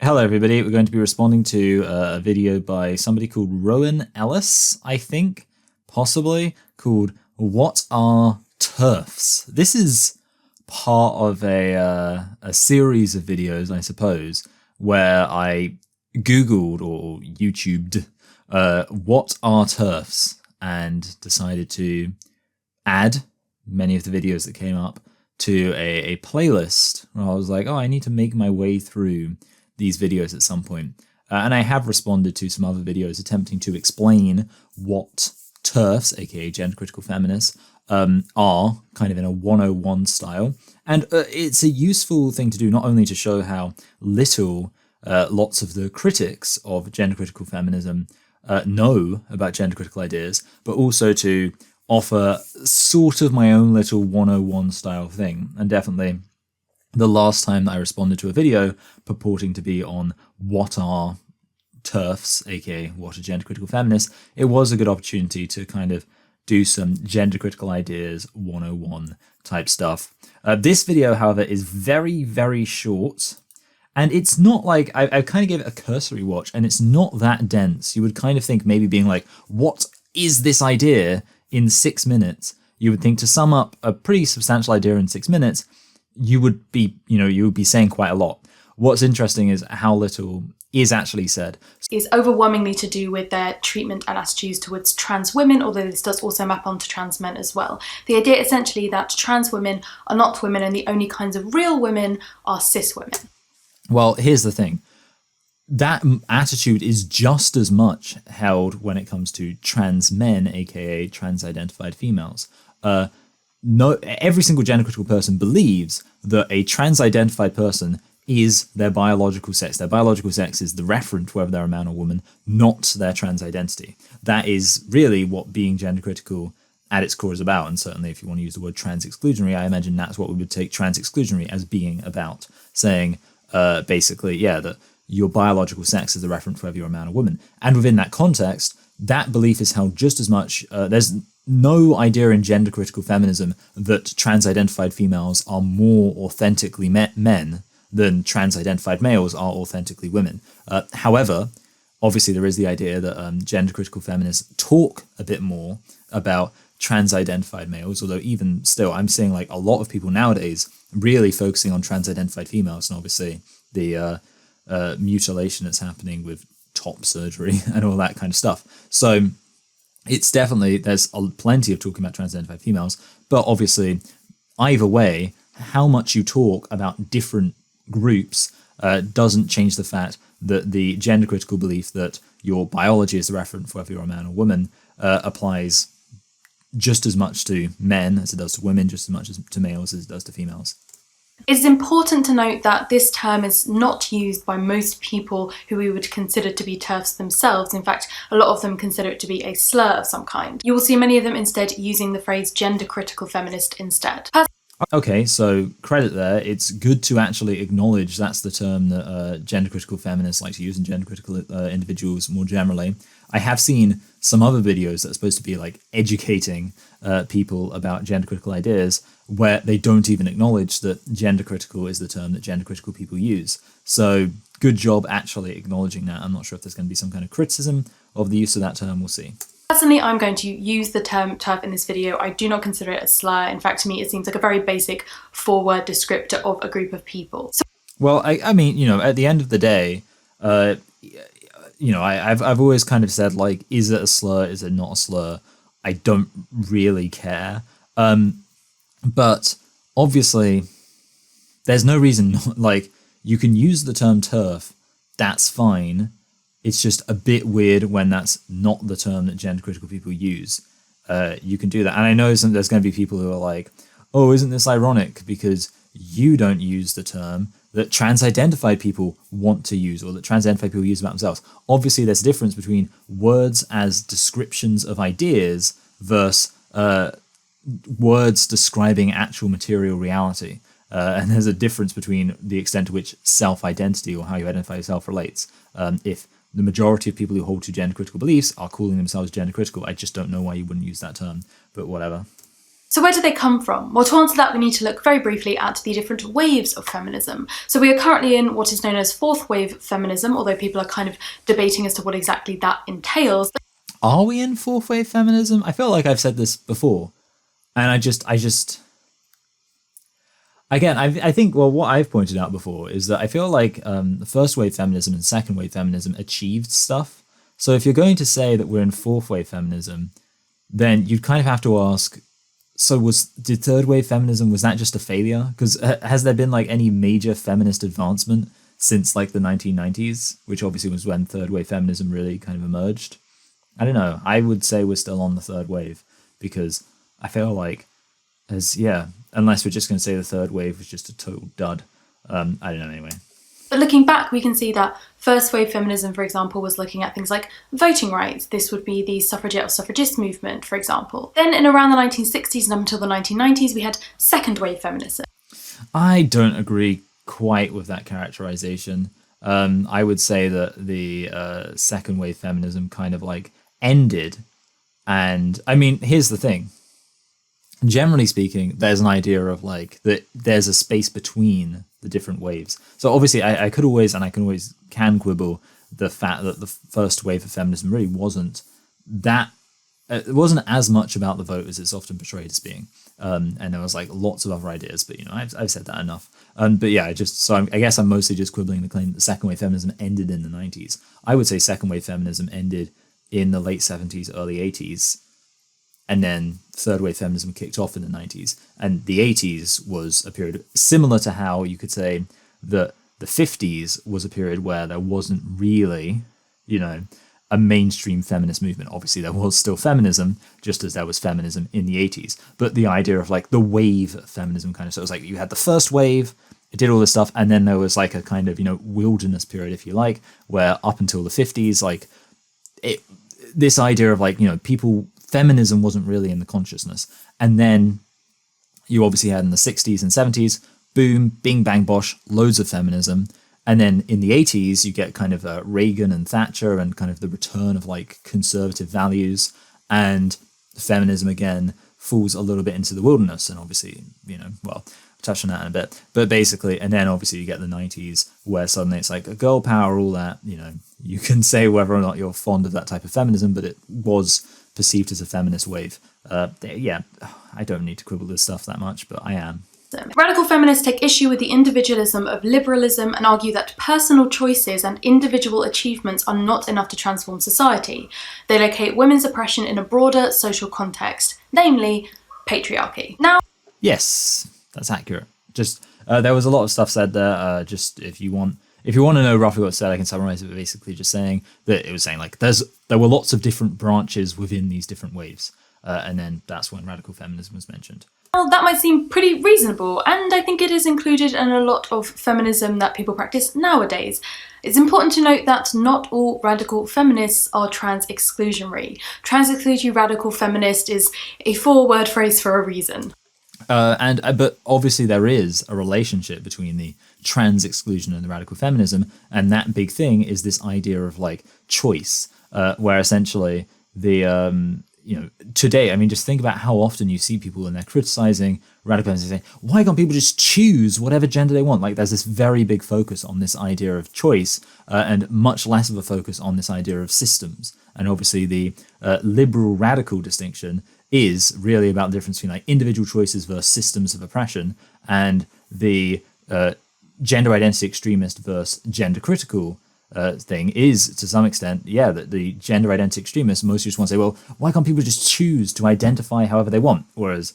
Hello everybody, we're going to be responding to a video by somebody called Rowan Ellis, I think, possibly, called What Are TERFs? This is part of a series of videos, I suppose, where I Googled or YouTubed what are TERFs and decided to add many of the videos that came up to a playlist where I was like, oh, I need to make my way through these videos at some point. And I have responded to some other videos attempting to explain what TERFs, aka gender critical feminists, are, kind of in a 101 style. And it's a useful thing to do, not only to show how little lots of the critics of gender critical feminism know about gender critical ideas, but also to offer sort of my own little 101 style thing. And definitely the last time that I responded to a video purporting to be on what are TERFs, aka what are gender critical feminists, it was a good opportunity to kind of do some gender critical ideas 101 type stuff. This video, however, is very, very short. And it's not like, I kind of gave it a cursory watch, and it's not that dense. You would kind of think maybe being like, what is this idea in 6 minutes? You would think to sum up a pretty substantial idea in 6 minutes, you would be saying quite a lot. What's interesting is how little is actually said. Is overwhelmingly to do with their treatment and attitudes towards trans women, although this does also map onto trans men as well. The idea essentially that trans women are not women and the only kinds of real women are cis women. Well, here's the thing. That attitude is just as much held when it comes to trans men, aka trans-identified females. No, every single gender critical person believes that a trans-identified person is their biological sex. Their biological sex is the referent to whether they're a man or woman, not their trans identity. That is really what being gender critical at its core is about. And certainly if you want to use the word trans exclusionary, I imagine that's what we would take trans exclusionary as being about, saying basically, yeah, that your biological sex is the referent for whether you're a man or woman. And within that context, that belief is held just as much. There's no idea in gender critical feminism that trans-identified females are more authentically men than trans-identified males are authentically women. However, obviously there is the idea that gender critical feminists talk a bit more about trans-identified males, although even still, I'm seeing like a lot of people nowadays really focusing on trans-identified females, and obviously the mutilation that's happening with top surgery and all that kind of stuff. So it's definitely, there's plenty of talking about trans-identified females, but obviously either way, how much you talk about different groups doesn't change the fact that the gender critical belief that your biology is the referent for whether you're a man or woman applies just as much to men as it does to women, just as much as to males as it does to females. It's important to note that this term is not used by most people who we would consider to be TERFs themselves. In fact, a lot of them consider it to be a slur of some kind. You will see many of them instead using the phrase gender critical feminist instead. Okay, so credit there. It's good to actually acknowledge that's the term that gender critical feminists like to use, and gender critical individuals more generally. I have seen some other videos that are supposed to be like educating people about gender critical ideas where they don't even acknowledge that gender critical is the term that gender critical people use. So good job actually acknowledging that. I'm not sure if there's going to be some kind of criticism of the use of that term. We'll see. Personally, I'm going to use the term TERF in this video. I do not consider it a slur. In fact, to me, it seems like a very basic 4-word descriptor of a group of people. Well, I mean, you know, at the end of the day, you know, I've always kind of said, like, is it a slur? Is it not a slur? I don't really care. But obviously, there's no reason not, like, you can use the term TERF, that's fine. It's just a bit weird when that's not the term that gender critical people use. You can do that. And I know there's going to be people who are like, oh, isn't this ironic? Because you don't use the term that trans-identified people want to use, or that trans-identified people use about themselves. Obviously, there's a difference between words as descriptions of ideas versus words describing actual material reality. And there's a difference between the extent to which self-identity, or how you identify yourself, relates. If the majority of people who hold to gender critical beliefs are calling themselves gender critical, I just don't know why you wouldn't use that term, but whatever. So where do they come from? Well, to answer that, we need to look very briefly at the different waves of feminism. So we are currently in what is known as fourth wave feminism, although people are kind of debating as to what exactly that entails. Are we in fourth wave feminism? I feel like I've said this before, and I think, well, what I've pointed out before is that I feel like the first wave feminism and second wave feminism achieved stuff. So if you're going to say that we're in fourth wave feminism, then you'd kind of have to ask, so did third wave feminism, was that just a failure? Because has there been like any major feminist advancement since like the 1990s, which obviously was when third wave feminism really kind of emerged? I don't know. I would say we're still on the third wave, because I feel like unless we're just going to say the third wave was just a total dud. I don't know anyway. But looking back, we can see that first wave feminism, for example, was looking at things like voting rights. This would be the suffragette or suffragist movement, for example. Then in around the 1960s and up until the 1990s, we had second wave feminism. I don't agree quite with that characterization. I would say that the second wave feminism kind of like ended. And I mean, here's the thing. Generally speaking, there's an idea of like that there's a space between the different waves. So obviously I could always, and I can quibble the fact that the first wave of feminism really wasn't that, it wasn't as much about the vote as it's often portrayed as being. And there was like lots of other ideas, but you know, I've said that enough. But yeah, I guess I'm mostly just quibbling the claim that second wave feminism ended in the 90s. I would say second wave feminism ended in the late 70s, early 80s. And then third wave feminism kicked off in the 90s. And the 80s was a period similar to how you could say that the 50s was a period where there wasn't really, you know, a mainstream feminist movement. Obviously, there was still feminism, just as there was feminism in the 80s. But the idea of like the wave of feminism kind of, so it was like you had the first wave, it did all this stuff, and then there was like a kind of, you know, wilderness period, if you like, where up until the 50s, like this idea of like, you know, feminism wasn't really in the consciousness. And then you obviously had in the 60s and 70s, boom, bing, bang, bosh, loads of feminism. And then in the 80s, you get kind of Reagan and Thatcher and kind of the return of like conservative values. And feminism again falls a little bit into the wilderness. And obviously, you know, well, touch on that in a bit. But basically, and then obviously you get the 90s where suddenly it's like a girl power, all that, you know, you can say whether or not you're fond of that type of feminism, but it was perceived as a feminist wave. Yeah, I don't need to quibble this stuff that much, but I am. Radical feminists take issue with the individualism of liberalism and argue that personal choices and individual achievements are not enough to transform society. They locate women's oppression in a broader social context, namely patriarchy. Now, yes, that's accurate. Just there was a lot of stuff said there. Just if you want to know roughly what's said, I can summarize it by basically just saying that it was saying like there were lots of different branches within these different waves. And then that's when radical feminism was mentioned. Well, that might seem pretty reasonable, and I think it is included in a lot of feminism that people practice nowadays. It's important to note that not all radical feminists are trans-exclusionary. Trans-exclusionary radical feminist is a four-word phrase for a reason. But obviously there is a relationship between the trans exclusion and the radical feminism, and that big thing is this idea of like choice, where essentially the you know, today, I mean, just think about how often you see people and they're criticizing radical feminism, saying, why can't people just choose whatever gender they want? Like there's this very big focus on this idea of choice, and much less of a focus on this idea of systems. And obviously the liberal radical distinction is really about the difference between like individual choices versus systems of oppression, and the gender identity extremist versus gender critical thing is to some extent, that the gender identity extremists mostly just want to say, well, why can't people just choose to identify however they want? Whereas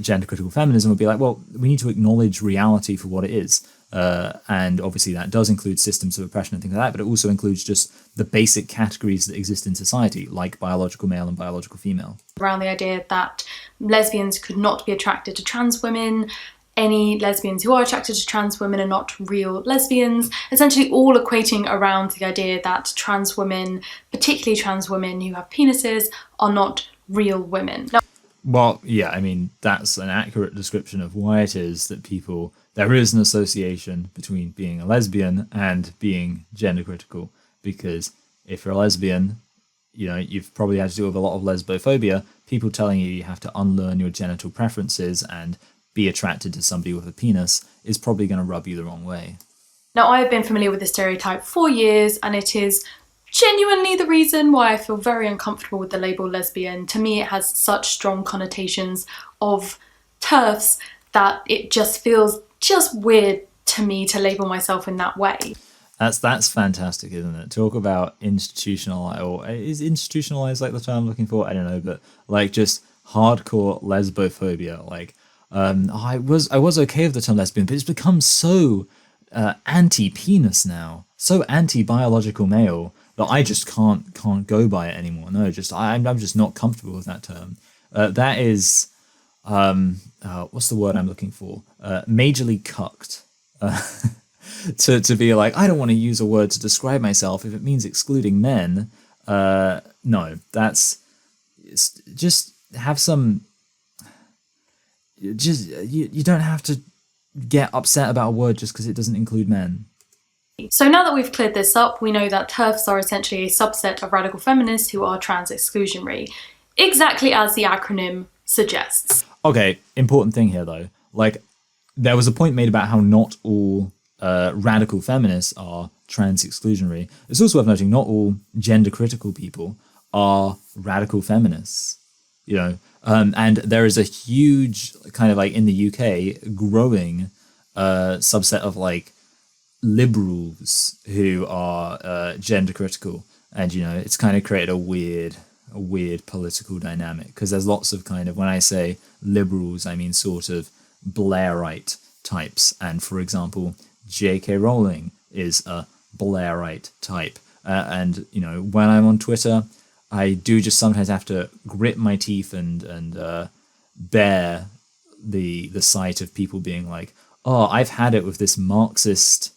gender critical feminism would be like, well, we need to acknowledge reality for what it is. And obviously that does include systems of oppression and things like that, but it also includes just the basic categories that exist in society, like biological male and biological female. Around the idea that lesbians could not be attracted to trans women, any lesbians who are attracted to trans women are not real lesbians, essentially all equating around the idea that trans women, particularly trans women who have penises, are not real women. Now, well, yeah, I mean, that's an accurate description of why it is that there is an association between being a lesbian and being gender critical, because if you're a lesbian, you've probably had to deal with a lot of lesbophobia, people telling you have to unlearn your genital preferences and be attracted to somebody with a penis is probably going to rub you the wrong way. Now, I have been familiar with this stereotype for years, and it is genuinely the reason why I feel very uncomfortable with the label lesbian. To me, it has such strong connotations of TERFs that it just feels just weird to me to label myself in that way. That's fantastic, isn't it? Talk about institutionalized, or is institutionalized like the term I'm looking for? I don't know, but like just hardcore lesbophobia. Like, I was okay with the term lesbian, but it's become so anti-penis now, so anti-biological male that I just can't go by it anymore. No, I'm just not comfortable with that term. That is, what's the word I'm looking for? Majorly cucked. To be like, I don't want to use a word to describe myself if it means excluding men. No, just have some. You don't have to get upset about a word just because it doesn't include men. So now that we've cleared this up, we know that TERFs are essentially a subset of radical feminists who are trans exclusionary, exactly as the acronym suggests. Okay, important thing here though. Like, there was a point made about how not all radical feminists are trans exclusionary. It's also worth noting not all gender critical people are radical feminists, and there is a huge kind of like in the UK growing subset of like liberals who are gender critical, and it's kind of created a weird political dynamic because there's lots of kind of, when I say liberals, I mean sort of Blairite types, and for example J.K. Rowling is a Blairite type, and when I'm on Twitter, I do just sometimes have to grit my teeth and bear the sight of people being like, oh, I've had it with this Marxist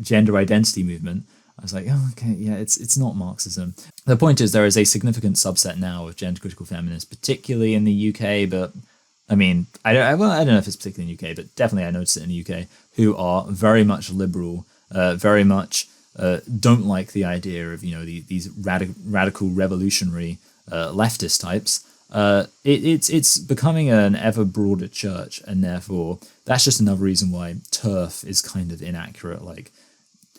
gender identity movement. I was like, oh, okay, yeah, it's not Marxism. The point is there is a significant subset now of gender critical feminists, particularly in the UK, but I mean, I don't know if it's particularly in the UK, but definitely I noticed it in the UK, who are very much liberal, very much don't like the idea of, these radical revolutionary leftist types. It's becoming an ever broader church, and therefore that's just another reason why TERF is kind of inaccurate. Like,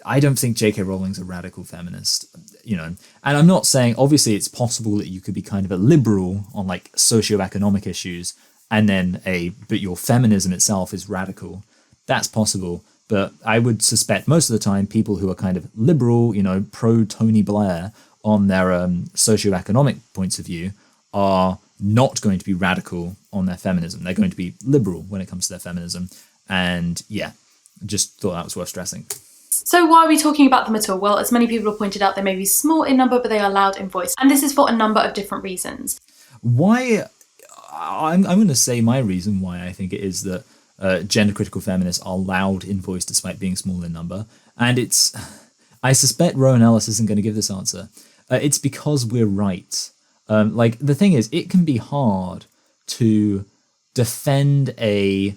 I don't think J.K. Rowling's a radical feminist, and I'm not saying, obviously it's possible that you could be kind of a liberal on like socioeconomic issues, and then but your feminism itself is radical. That's possible, but I would suspect most of the time people who are kind of liberal, pro Tony Blair on their socioeconomic points of view are not going to be radical on their feminism. They're going to be liberal when it comes to their feminism. And yeah, just thought that was worth stressing. So why are we talking about them at all? Well, as many people have pointed out, they may be small in number, but they are loud in voice. And this is for a number of different reasons. Why? I'm going to say my reason why I think it is that gender critical feminists are loud in voice despite being small in number. And I suspect Rowan Ellis isn't going to give this answer. It's because we're right. Like, the thing is, it can be hard to defend a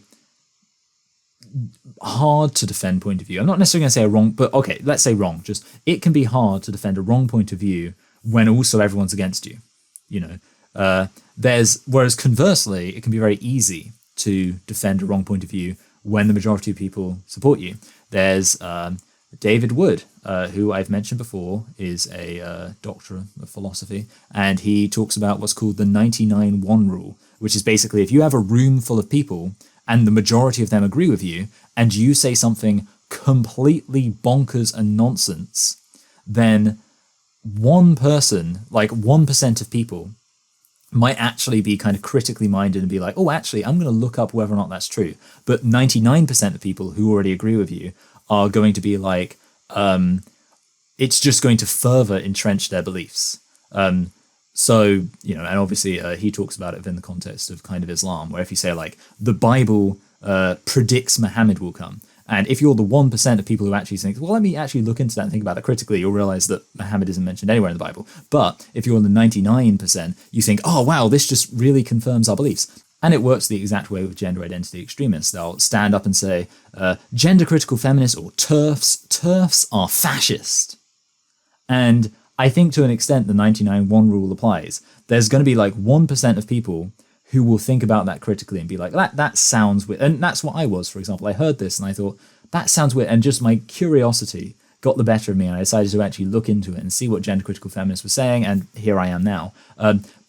hard to defend point of view. I'm not necessarily going to say a wrong, but okay, let's say wrong. Just, it can be hard to defend a wrong point of view when also everyone's against you. Whereas conversely, it can be very easy to defend a wrong point of view when the majority of people support you. There's David Wood, who I've mentioned before, is a doctor of philosophy, and he talks about what's called the 99-1 rule, which is basically if you have a room full of people and the majority of them agree with you, and you say something completely bonkers and nonsense, then one person, like 1% of people, might actually be kind of critically minded and be like, oh, actually, I'm going to look up whether or not that's true. But 99% of people who already agree with you are going to be like, it's just going to further entrench their beliefs. So, and obviously he talks about it within the context of kind of Islam, where if you say like, the Bible predicts Muhammad will come, and if you're the 1% of people who actually think, well, let me actually look into that and think about it critically, you'll realize that Muhammad isn't mentioned anywhere in the Bible. But if you're in the 99%, you think, oh, wow, this just really confirms our beliefs. And it works the exact way with gender identity extremists. They'll stand up and say, gender critical feminists or TERFs are fascist. And I think to an extent the 99-1 rule applies. There's going to be like 1% of people who will think about that critically and be like, that sounds weird. And that's what I was, for example. I heard this and I thought, that sounds weird. And just my curiosity got the better of me, and I decided to actually look into it and see what gender critical feminists were saying, and here I am now.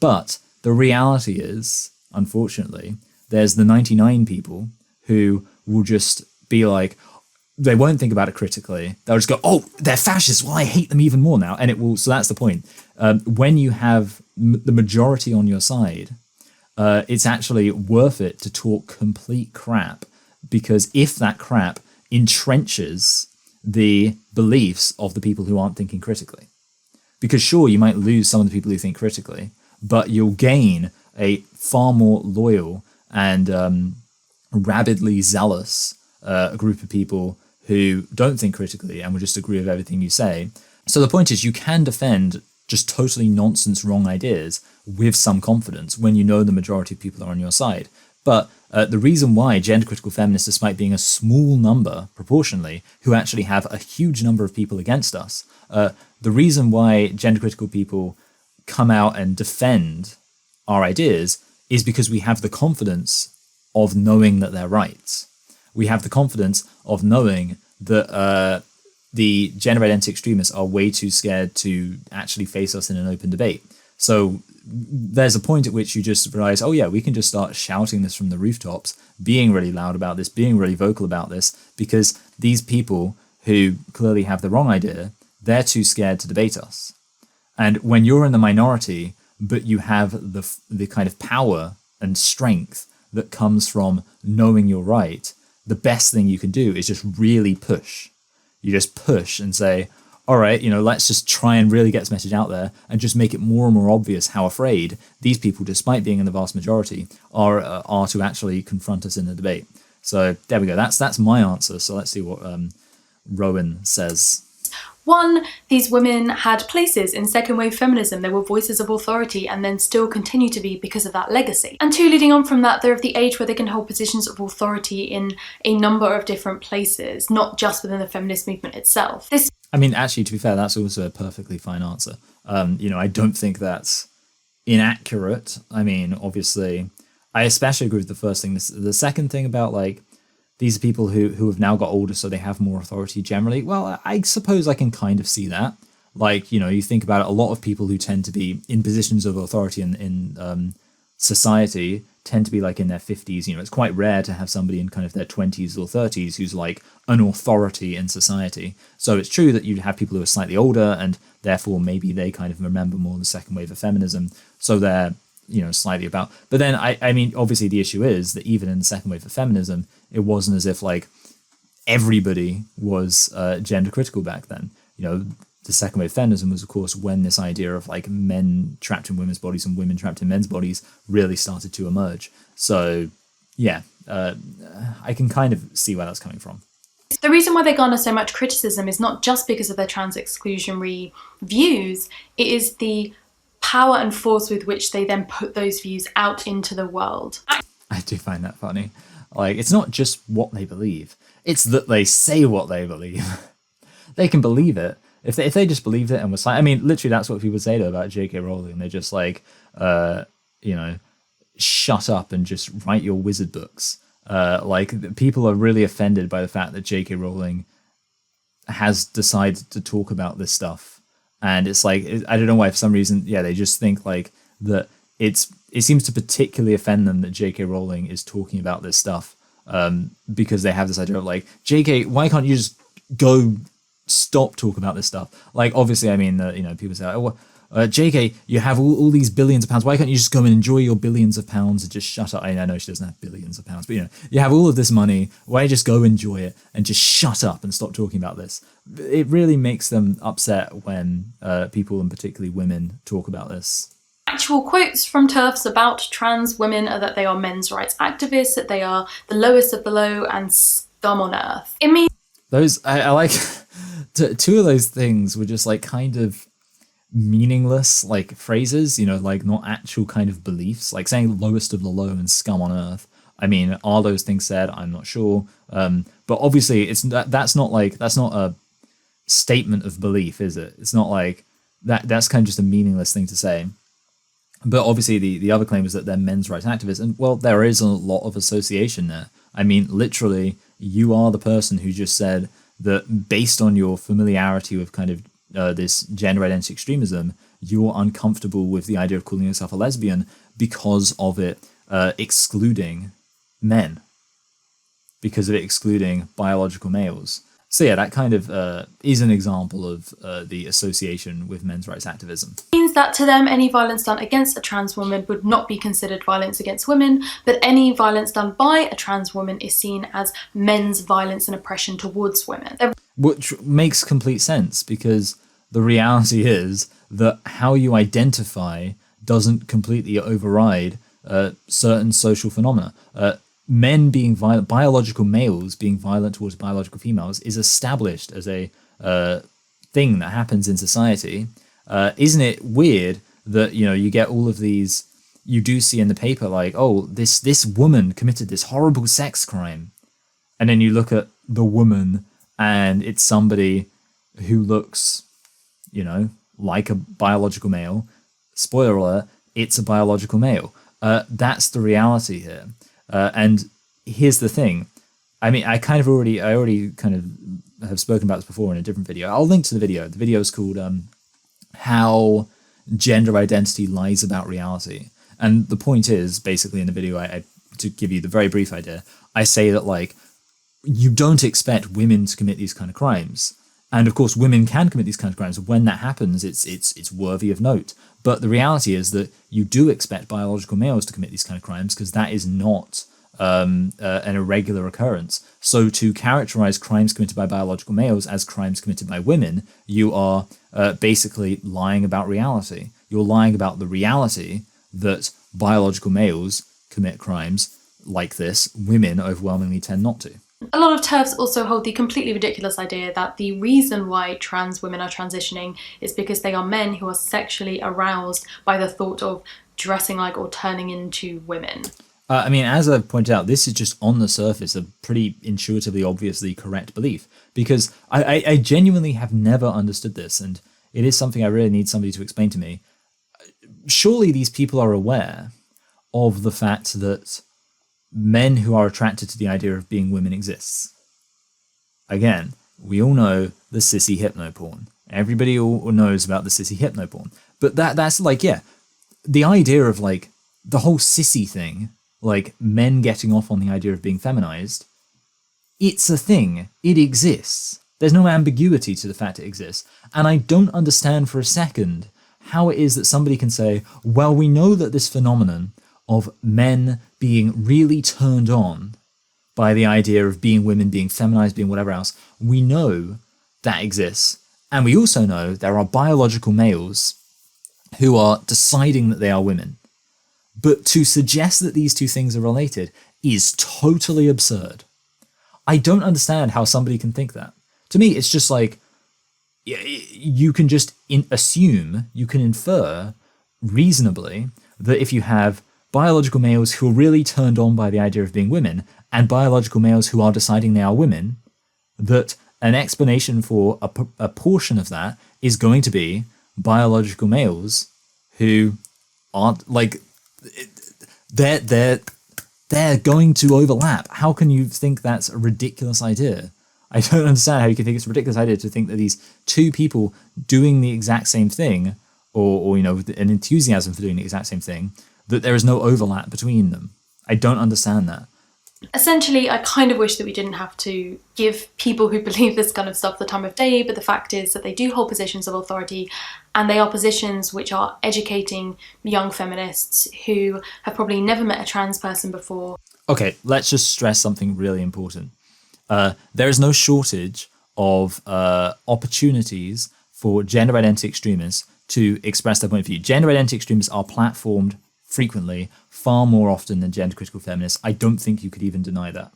But the reality is, unfortunately, there's the 99 people who will just be like, they won't think about it critically. They'll just go, oh, they're fascists. Well, I hate them even more now. And it will. So that's the point. When you have the majority on your side, it's actually worth it to talk complete crap, because if that crap entrenches the beliefs of the people who aren't thinking critically. Because sure, you might lose some of the people who think critically, but you'll gain a far more loyal and rabidly zealous group of people who don't think critically and will just agree with everything you say. So the point is, you can defend just totally nonsense wrong ideas with some confidence when you know the majority of people are on your side. But the reason why gender critical feminists, despite being a small number proportionally, who actually have a huge number of people against us, the reason why gender critical people come out and defend our ideas is because we have the confidence of knowing that they're right. We have the confidence of knowing that the gender identity extremists are way too scared to actually face us in an open debate. So there's a point at which you just realize, oh yeah, we can just start shouting this from the rooftops, being really loud about this, being really vocal about this, because these people who clearly have the wrong idea, they're too scared to debate us. And when you're in the minority, but you have the kind of power and strength that comes from knowing you're right, the best thing you can do is just really push. You just push and say, all right, let's just try and really get this message out there and just make it more and more obvious how afraid these people, despite being in the vast majority, are to actually confront us in the debate. So there we go. That's my answer. So let's see what Rowan says. 1, these women had places in second wave feminism. They were voices of authority and then still continue to be because of that legacy. And 2, leading on from that, they're of the age where they can hold positions of authority in a number of different places, not just within the feminist movement itself. Actually, to be fair, that's also a perfectly fine answer. I don't think that's inaccurate. Obviously, I especially agree with the first thing. The second thing about, like, these are people who have now got older, so they have more authority generally. Well, I suppose I can kind of see that. Like, you think about it, a lot of people who tend to be in positions of authority in society tend to be like in their 50s. It's quite rare to have somebody in kind of their 20s or 30s who's like an authority in society. So it's true that you'd have people who are slightly older, and therefore maybe they kind of remember more the second wave of feminism. So they're, slightly about. But then, obviously the issue is that even in the second wave of feminism, it wasn't as if like everybody was gender critical back then. The second wave of feminism was, of course, when this idea of like men trapped in women's bodies and women trapped in men's bodies really started to emerge. So yeah, I can kind of see where that's coming from. The reason why they garner so much criticism is not just because of their trans exclusionary views, it is the power and force with which they then put those views out into the world. I do find that funny. Like, it's not just what they believe, it's that they say what they believe. They can believe it. If they just believed it and was like, literally that's what people say about J.K. Rowling. They're just like, shut up and just write your wizard books. Like, people are really offended by the fact that J.K. Rowling has decided to talk about this stuff. And it's like, I don't know why, for some reason, they just think like that it seems to particularly offend them that J.K. Rowling is talking about this stuff, because they have this idea of like, J.K., why can't you just go stop talking about this stuff? Like, obviously, people say, oh, JK, you have all these billions of pounds. Why can't you just go and enjoy your billions of pounds and just shut up? I know she doesn't have billions of pounds, but you have all of this money. Why just go enjoy it and just shut up and stop talking about this? It really makes them upset when people, and particularly women, talk about this. Actual quotes from TERFs about trans women are that they are men's rights activists, that they are the lowest of the low and scum on earth. It means those, I like, two of those things were just like kind of meaningless like phrases, like not actual kind of beliefs, like saying lowest of the low and scum on earth. Are those things said? I'm not sure. But obviously that's not a statement of belief, is it? It's not like that's kind of just a meaningless thing to say. But obviously the other claim is that they're men's rights activists. And well, there is a lot of association there. I mean, literally, you are the person who just said that based on your familiarity with kind of this gender identity extremism, you're uncomfortable with the idea of calling yourself a lesbian because of it excluding men, because of it excluding biological males. So yeah, that kind of is an example of the association with men's rights activism. It means that to them, any violence done against a trans woman would not be considered violence against women, but any violence done by a trans woman is seen as men's violence and oppression towards women. Which makes complete sense, because the reality is that how you identify doesn't completely override certain social phenomena. Men being violent, biological males being violent towards biological females is established as a thing that happens in society. Isn't it weird that, you know, you get all of these, you do see in the paper like, oh, this woman committed this horrible sex crime. And then you look at the woman and it's somebody who looks, you know, like a biological male. Spoiler alert, it's a biological male. That's the reality here. And here's the thing. I mean, I already kind of have spoken about this before in a different video. I'll link to the video. The video is called How Gender Identity Lies About Reality. And the point is, basically in the video, I to give you the very brief idea, I say that, like, you don't expect women to commit these kind of crimes. And of course, women can commit these kinds of crimes. When that happens, it's worthy of note. But the reality is that you do expect biological males to commit these kind of crimes, because that is not an irregular occurrence. So to characterize crimes committed by biological males as crimes committed by women, you are basically lying about reality. You're lying about the reality that biological males commit crimes like this. Women overwhelmingly tend not to. A lot of TERFs also hold the completely ridiculous idea that the reason why trans women are transitioning is because they are men who are sexually aroused by the thought of dressing like or turning into women. I mean, as I've pointed out, this is just on the surface a pretty intuitively, obviously correct belief, because I genuinely have never understood this, and it is something I really need somebody to explain to me. Surely these people are aware of the fact that men who are attracted to the idea of being women exists. Again, we all know the sissy hypno-porn. Everybody all knows about the sissy hypno-porn. But that's like, yeah, the idea of, like, the whole sissy thing, like men getting off on the idea of being feminized, it's a thing. It exists. There's no ambiguity to the fact it exists. And I don't understand for a second how it is that somebody can say, well, we know that this phenomenon of men being really turned on by the idea of being women, being feminized, being whatever else, we know that exists. And we also know there are biological males who are deciding that they are women. But to suggest that these two things are related is totally absurd. I don't understand how somebody can think that. To me, it's just like, you can just assume, you can infer reasonably that if you have biological males who are really turned on by the idea of being women and biological males who are deciding they are women, that an explanation for a portion of that is going to be biological males who aren't, like, they're going to overlap. How can you think that's a ridiculous idea? I don't understand how you can think it's a ridiculous idea to think that these two people doing the exact same thing, or you know, an enthusiasm for doing the exact same thing, that there is no overlap between them. I don't understand that. Essentially, I kind of wish that we didn't have to give people who believe this kind of stuff the time of day, but the fact is that they do hold positions of authority, and they are positions which are educating young feminists who have probably never met a trans person before. Okay, let's just stress something really important. There is no shortage of opportunities for gender identity extremists to express their point of view. Gender identity extremists are platformed frequently, far more often than gender critical feminists. I don't think you could even deny that.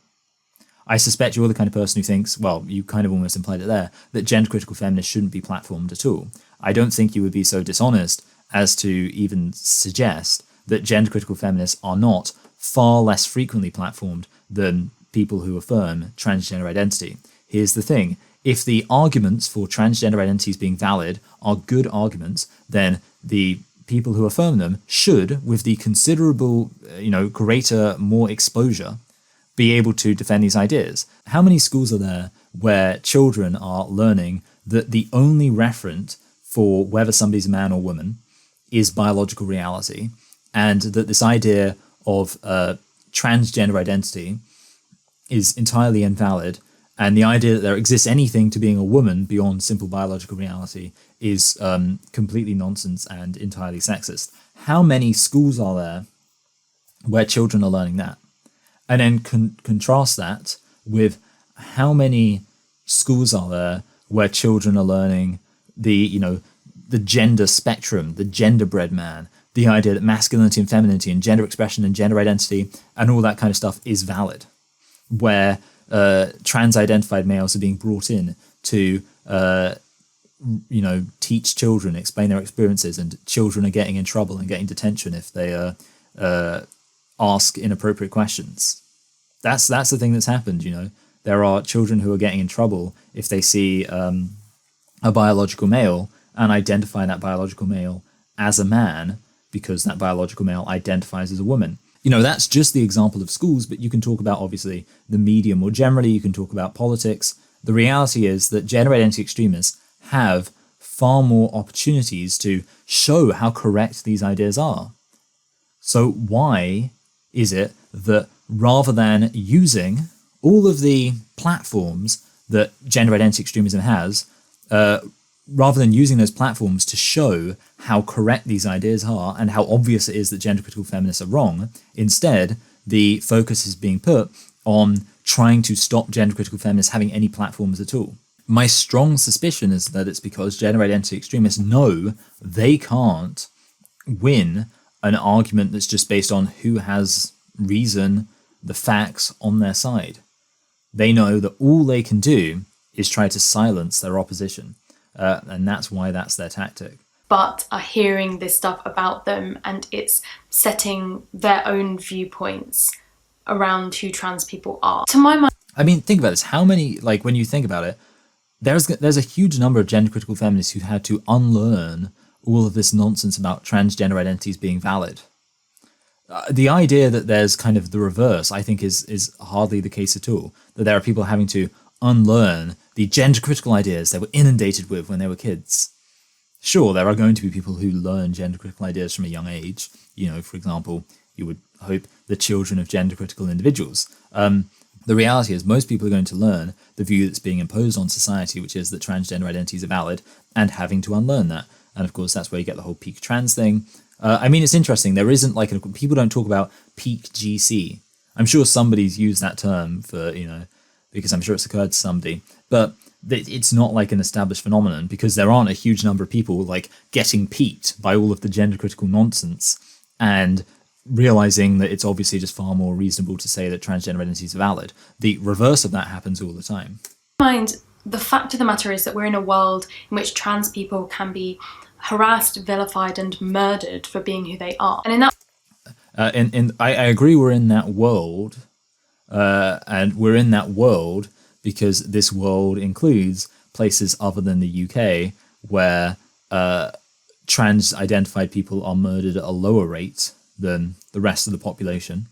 I suspect you're the kind of person who thinks, well, you kind of almost implied it there, that gender critical feminists shouldn't be platformed at all. I don't think you would be so dishonest as to even suggest that gender critical feminists are not far less frequently platformed than people who affirm transgender identity. Here's the thing. if the arguments for transgender identities being valid are good arguments, then the people who affirm them should, with the considerable, greater, more exposure, be able to defend these ideas. How many schools are there where children are learning that the only referent for whether somebody's a man or woman is biological reality, and that this idea of transgender identity is entirely invalid, and the idea that there exists anything to being a woman beyond simple biological reality is completely nonsense and entirely sexist? How many schools are there where children are learning that? And then contrast that with how many schools are there where children are learning the gender spectrum, the gender-bred man, the idea that masculinity and femininity and gender expression and gender identity and all that kind of stuff is valid, where trans-identified males are being brought in to teach children, explain their experiences, and children are getting in trouble and getting detention if they ask inappropriate questions. That's the thing that's happened. There are children who are getting in trouble if they see a biological male and identify that biological male as a man because that biological male identifies as a woman. That's just the example of schools, but you can talk about, obviously, the media more generally. You can talk about politics. The reality is that gender identity extremists have far more opportunities to show how correct these ideas are. So why is it that rather than using all of the platforms that gender identity extremism has, rather than using those platforms to show how correct these ideas are and how obvious it is that gender critical feminists are wrong, instead the focus is being put on trying to stop gender critical feminists having any platforms at all. My strong suspicion is that it's because gender identity extremists know they can't win an argument that's just based on who has reason, the facts on their side. They know that all they can do is try to silence their opposition, and that's why that's their tactic. But are hearing this stuff about them, and it's setting their own viewpoints around who trans people are. To my mind, I mean, think about this. How many, when you think about it, there's a huge number of gender critical feminists who had to unlearn all of this nonsense about transgender identities being valid. The idea that there's kind of the reverse, I think, is hardly the case at all. That there are people having to unlearn the gender critical ideas they were inundated with when they were kids. Sure, there are going to be people who learn gender critical ideas from a young age. For example, you would hope the children of gender critical individuals. The reality is most people are going to learn the view that's being imposed on society, which is that transgender identities are valid, and having to unlearn that. And of course, that's where you get the whole peak trans thing. It's interesting. There isn't people don't talk about peak GC. I'm sure somebody's used that term for, because I'm sure it's occurred to somebody, but it's not like an established phenomenon because there aren't a huge number of people getting peaked by all of the gender critical nonsense and realizing that it's obviously just far more reasonable to say that transgender identities are valid. The reverse of that happens all the time. The fact of the matter is that we're in a world in which trans people can be harassed, vilified, and murdered for being who they are. And in that, I agree, we're in that world, and we're in that world because this world includes places other than the UK where trans-identified people are murdered at a lower rate than the rest of the population,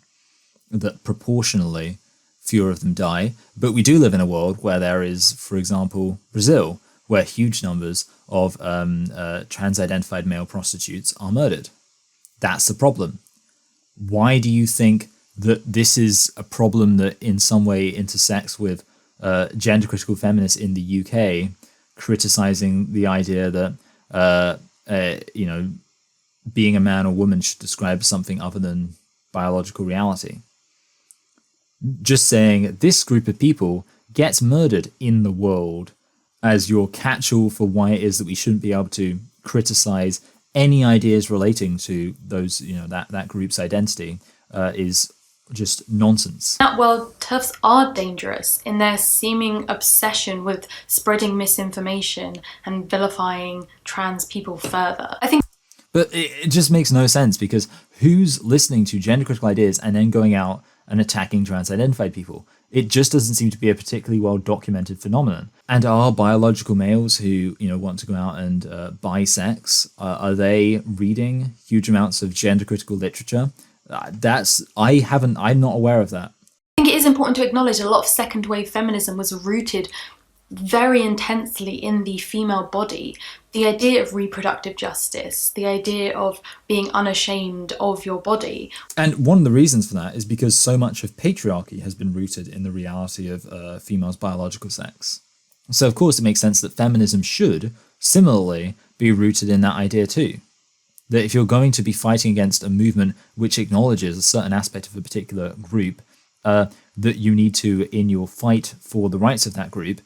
that proportionally fewer of them die. But we do live in a world where there is, for example, Brazil, where huge numbers of trans-identified male prostitutes are murdered. That's the problem. Why do you think that this is a problem that in some way intersects with gender critical feminists in the UK criticizing the idea that being a man or woman should describe something other than biological reality? Just saying this group of people gets murdered in the world as your catch-all for why it is that we shouldn't be able to criticize any ideas relating to those, that group's identity is just nonsense. In that world, TERFs are dangerous in their seeming obsession with spreading misinformation and vilifying trans people further. But it just makes no sense because who's listening to gender critical ideas and then going out and attacking trans-identified people? It just doesn't seem to be a particularly well documented phenomenon. And are biological males who, want to go out and buy sex, are they reading huge amounts of gender critical literature? I'm not aware of that. I think it is important to acknowledge a lot of second wave feminism was rooted very intensely in the female body. The idea of reproductive justice, the idea of being unashamed of your body. And one of the reasons for that is because so much of patriarchy has been rooted in the reality of females' biological sex. So of course it makes sense that feminism should similarly be rooted in that idea too. That if you're going to be fighting against a movement which acknowledges a certain aspect of a particular group, that you need to, in your fight for the rights of that group,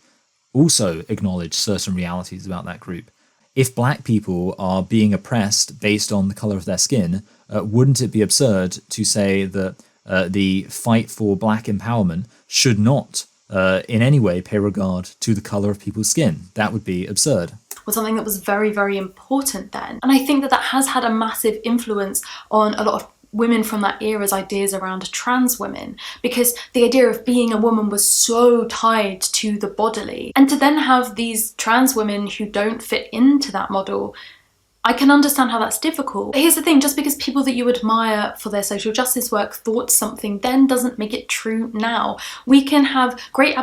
also acknowledge certain realities about that group. If black people are being oppressed based on the color of their skin, wouldn't it be absurd to say that the fight for black empowerment should not in any way pay regard to the color of people's skin? That would be absurd. Was something that was very, very important then. And I think that has had a massive influence on a lot of women from that era's ideas around trans women, because the idea of being a woman was so tied to the bodily. And to then have these trans women who don't fit into that model, I can understand how that's difficult. But here's the thing, just because people that you admire for their social justice work thought something then doesn't make it true now. We can have great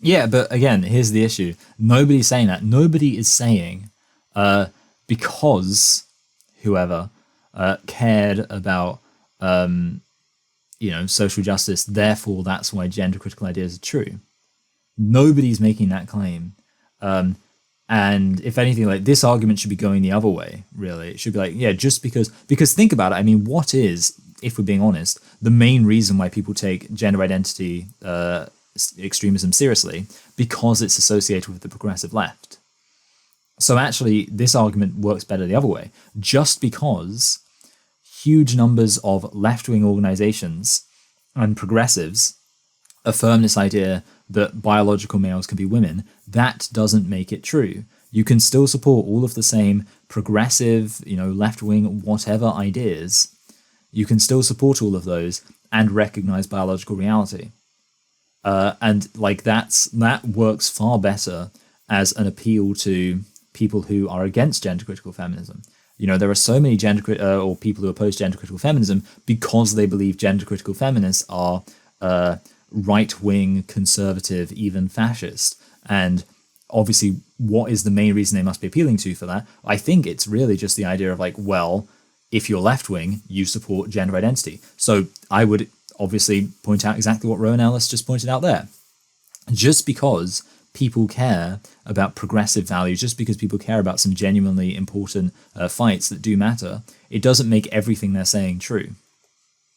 Yeah, but again, here's the issue. Nobody's saying that. Nobody is saying because whoever cared about social justice, therefore that's why gender critical ideas are true. Nobody's making that claim. And if anything, like, this argument should be going the other way, really. It should be like, yeah, just because think about it. I mean, what is, if we're being honest, the main reason why people take gender identity extremism seriously? Because it's associated with the progressive left. So actually, this argument works better the other way. Just because huge numbers of left-wing organizations and progressives affirm this idea that biological males can be women, that doesn't make it true. You can still support all of the same progressive, left-wing, whatever ideas. You can still support all of those and recognize biological reality. And that works far better as an appeal to people who are against gender critical feminism. There are so many or people who oppose gender critical feminism because they believe gender critical feminists are right-wing, conservative, even fascist. And obviously, what is the main reason they must be appealing to for that? I think it's really just the idea of if you're left-wing, you support gender identity. So I would obviously point out exactly what Rowan Ellis just pointed out there. Just because people care about progressive values, just because people care about some genuinely important fights that do matter, it doesn't make everything they're saying true.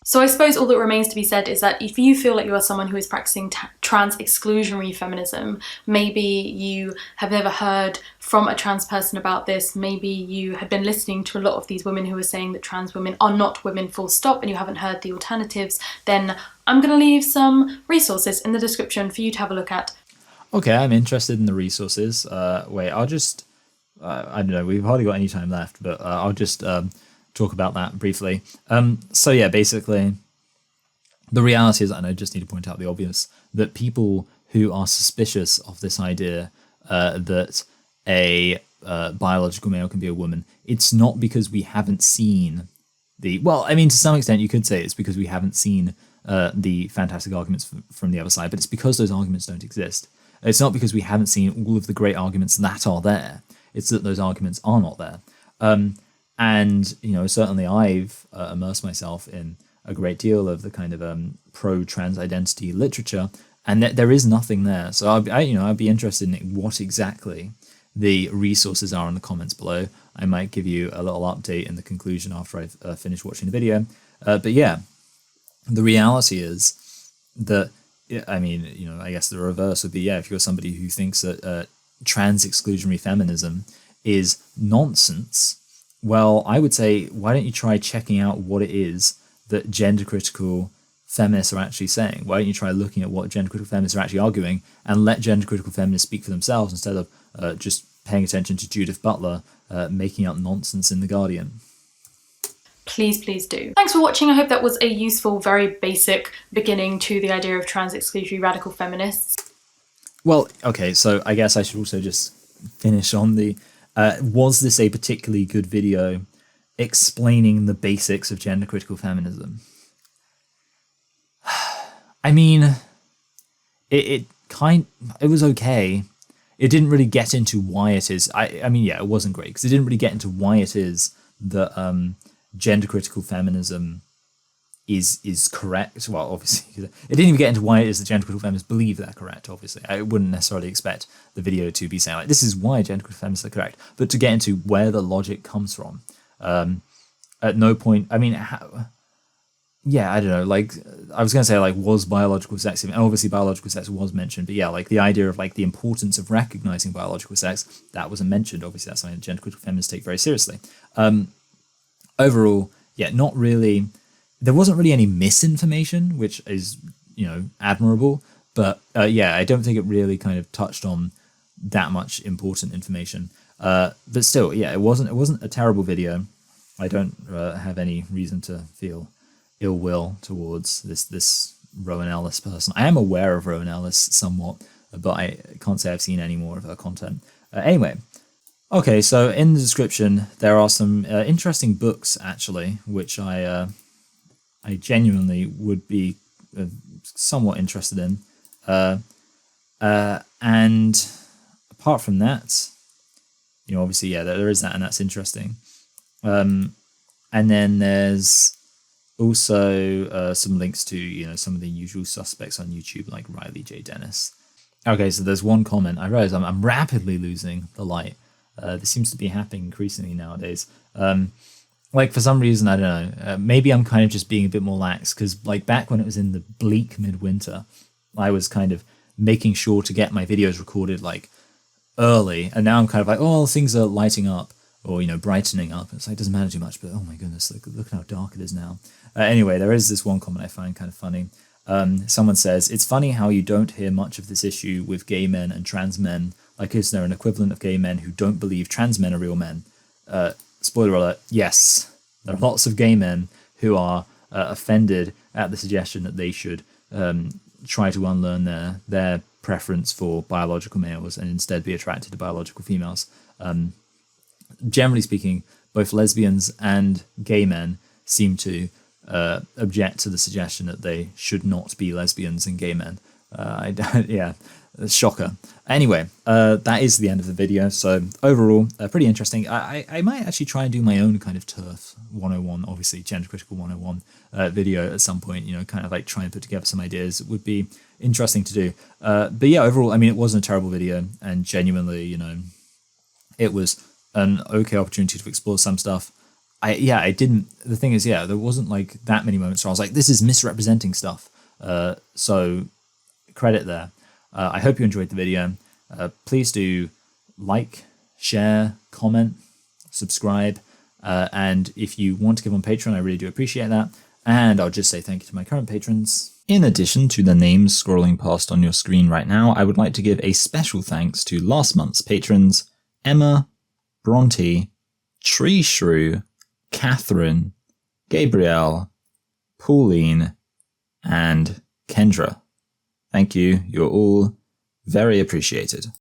So I suppose all that remains to be said is that if you feel like you are someone who is practicing trans exclusionary feminism, maybe you have never heard from a trans person about this, maybe you have been listening to a lot of these women who are saying that trans women are not women full stop and you haven't heard the alternatives, then I'm going to leave some resources in the description for you to have a look at. Okay, I'm interested in the resources. I'll just, I don't know, we've hardly got any time left, but I'll just talk about that briefly. So yeah, basically, the reality is, and I just need to point out the obvious, that people who are suspicious of this idea that a biological male can be a woman, it's not because we haven't seen to some extent you could say it's because we haven't seen the fantastic arguments from the other side, but it's because those arguments don't exist. It's not because we haven't seen all of the great arguments that are there. It's that those arguments are not there. And, certainly I've immersed myself in a great deal of the kind of pro-trans identity literature, and there is nothing there. So I'd be interested in what exactly the resources are in the comments below. I might give you a little update in the conclusion after I've finished watching the video. But yeah, the reality is that, I guess the reverse would be, if you're somebody who thinks that trans exclusionary feminism is nonsense, well, I would say, why don't you try checking out what it is that gender critical feminists are actually saying? Why don't you try looking at what gender critical feminists are actually arguing and let gender critical feminists speak for themselves instead of just paying attention to Judith Butler making up nonsense in The Guardian? please do. Thanks for watching. I hope that was a useful, very basic beginning to the idea of trans-exclusionary radical feminists. Well, okay, so I guess I should also just finish on the, was this a particularly good video explaining the basics of gender critical feminism? I mean, it was okay. It didn't really get into why it is. I mean, yeah, it wasn't great because it didn't really get into why it is that gender critical feminism is correct. Well, obviously, it didn't even get into why it is that gender critical feminists believe they're correct. Obviously, I wouldn't necessarily expect the video to be saying like this is why gender critical feminists are correct, but to get into where the logic comes from. At no point, I mean, yeah, I don't know, like, I was going to say, like, was biological sex, and obviously biological sex was mentioned, but yeah, like, the idea of, like, the importance of recognizing biological sex, that wasn't mentioned. Obviously, that's something that gender critical feminists take very seriously. Overall, yeah, not really, there wasn't really any misinformation, which is, you know, admirable, but yeah, I don't think it really kind of touched on that much important information. But still, yeah, it wasn't a terrible video. I don't have any reason to feel ill will towards this Rowan Ellis person. I am aware of Rowan Ellis somewhat, but I can't say I've seen any more of her content. Anyway, okay, so in the description there are some interesting books actually, which I genuinely would be somewhat interested in. And apart from that, you know, obviously, yeah, there is that, and that's interesting. And then there's also some links to, you know, some of the usual suspects on YouTube, like Riley J. Dennis. Okay, so there's one comment. I realize I'm rapidly losing the light. This seems to be happening increasingly nowadays. Like, for some reason, I don't know, maybe I'm kind of just being a bit more lax, because, like, back when it was in the bleak midwinter, I was kind of making sure to get my videos recorded, like, early, and now I'm kind of like, oh, things are lighting up, or, you know, brightening up. It's like, it doesn't matter too much, but oh my goodness, look how dark it is now. Anyway, there is this one comment I find kind of funny. Someone says, it's funny how you don't hear much of this issue with gay men and trans men. Like, is there an equivalent of gay men who don't believe trans men are real men? Spoiler alert, yes. There are lots of gay men who are offended at the suggestion that they should try to unlearn their preference for biological males and instead be attracted to biological females. Generally speaking, both lesbians and gay men seem to object to the suggestion that they should not be lesbians and gay men. Yeah, shocker. Anyway, that is the end of the video. So overall, pretty interesting. I might actually try and do my own kind of TERF 101, obviously gender critical 101 video at some point, you know, kind of like try and put together some ideas. It would be interesting to do. But yeah, overall, I mean, it wasn't a terrible video, and genuinely, you know, it was an okay opportunity to explore some stuff. I didn't, the thing is, yeah, there wasn't like that many moments where I was like, this is misrepresenting stuff. So credit there. I hope you enjoyed the video. Please do like, share, comment, subscribe. And if you want to give on Patreon, I really do appreciate that. And I'll just say thank you to my current patrons. In addition to the names scrolling past on your screen right now, I would like to give a special thanks to last month's patrons, Emma, Bronte, Tree Shrew, Catherine, Gabrielle, Pauline, and Kendra. Thank you. You're all very appreciated.